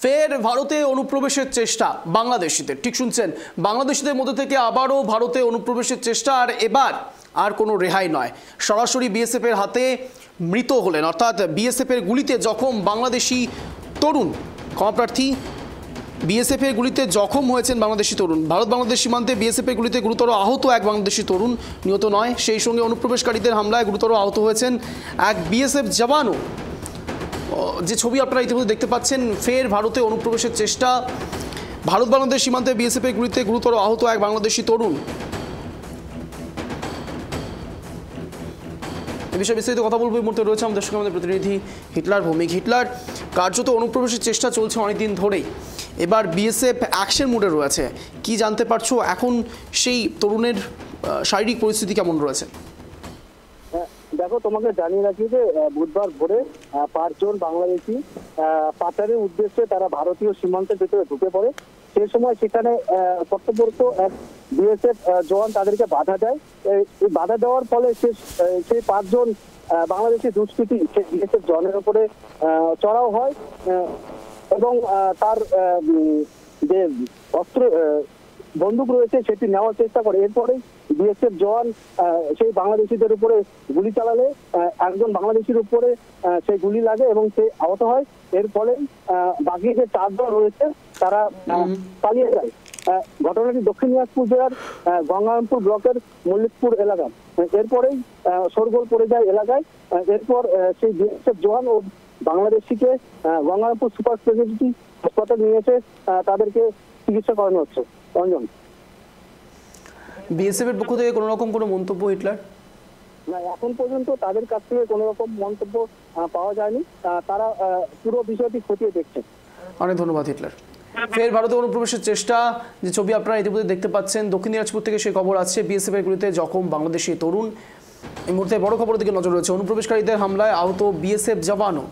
ফের ভারতে অনুপ্রবেশের চেষ্টা বাংলাদেশিদের, ঠিক শুনছেন, বাংলাদেশিদের মধ্যে থেকে আবারও ভারতে অনুপ্রবেশের চেষ্টা। আর এবার আর কোনো রেহাই নয়, সরাসরি বিএসএফ এর হাতে মৃত হলেন, অর্থাৎ বিএসএফ এর গুলিতে জখম বাংলাদেশি তরুণ ক্ষমাপ্রার্থী। বিএসএফ এর গুলিতে জখম হয়েছেন বাংলাদেশি তরুণ। ভারত বাংলাদেশ সীমান্তে বিএসএফ এর গুলিতে গুরুতর আহত এক বাংলাদেশি তরুণ, নিহত নয়। সেই সঙ্গে অনুপ্রবেশকারীদের হামলায় গুরুতর আহত হয়েছেন এক বিএসএফ জওয়ানও। যে ছবি আপনারা ইতিমধ্যে দেখতে পাচ্ছেন, ফের ভারতে অনুপ্রবেশের চেষ্টা, ভারত বাংলাদেশ সীমান্তে বিএসএফ এর গুলিতে গুরুতর আহত এক বাংলাদেশি তরুণ। এ বিষয়ে বিস্তারিত কথা বলবো। এই মুহূর্তে রয়েছে আমাদের সঙ্গে আমাদের প্রতিনিধি হিটলার ভৌমিক। হিটলার, কার্যত অনুপ্রবেশের চেষ্টা চলছে অনেকদিন ধরেই, এবার বিএসএফ অ্যাকশন মুডে রয়েছে, কি জানতে পারছো এখন সেই তরুণের শারীরিক পরিস্থিতি কেমন রয়েছে? দেখো, তোমাকে জানিয়ে রাখি যে বুধবার ভোরে 5 জন বাংলাদেশি পাচারের উদ্দেশ্যে তারা ভারতীয় সীমান্তের ভেতরে ঢুকে পড়ে। সেই সময় সেখানে কর্তব্যরত এক বিএসএফ জওয়ান তাদেরকে বাধা দেয়। এই বাধা দেওয়ার ফলে সেই 5 জন বাংলাদেশি দুষ্কৃতী বিএসএফ জওয়ানের উপরে চড়াও হয় এবং তার যে অস্ত্র বন্দুক রয়েছে সেটি নেওয়ার চেষ্টা করে। এরপরে বিএসএফ জওয়ান সেই বাংলাদেশিদের উপরে গুলি চালালে একজন বাংলাদেশির উপরে সেই গুলি লাগে এবং সে আহত হয়। এর ফলে বাকি যে 4 জন রয়েছে তারা পালিয়ে যায়। ঘটনাটি দক্ষিণ দিনাজপুর জেলার গঙ্গারামপুর ব্লকের মল্লিকপুর এলাকায়। এরপরেই শোরগোল পড়ে যায় এলাকায়। এরপর সেই বিএসএফ জওয়ান ও বাংলাদেশিকে গঙ্গারামপুর সুপার স্পেশালিটি হাসপাতালে নিয়ে এসে তাদেরকে চিকিৎসা করানো হচ্ছে। অঞ্জন, বিএসএফ এর পক্ষ থেকে কোনো রকম কোনো মন্তব্য হিটলার? না, এখন পর্যন্ত তাদের কাছ থেকে কোনো রকম মন্তব্য পাওয়া যায়নি। তারা পুরো বিষয়টি খতিয়ে দেখছে। অনেক ধন্যবাদ হিটলার। ফের ভারতে অনুপ্রবেশের চেষ্টা, যে ছবি আপনারা ইতিমধ্যে দেখতে পাচ্ছেন, দক্ষিণ দিনাজপুর থেকে সেই খবর আসছে। বিএসএফ এর গুলিতে জখম বাংলাদেশি তরুণ। এই মুহূর্তে বড় খবরের দিকে নজর রয়েছে, অনুপ্রবেশকারীদের হামলায় আহত বিএসএফ জওয়ানও।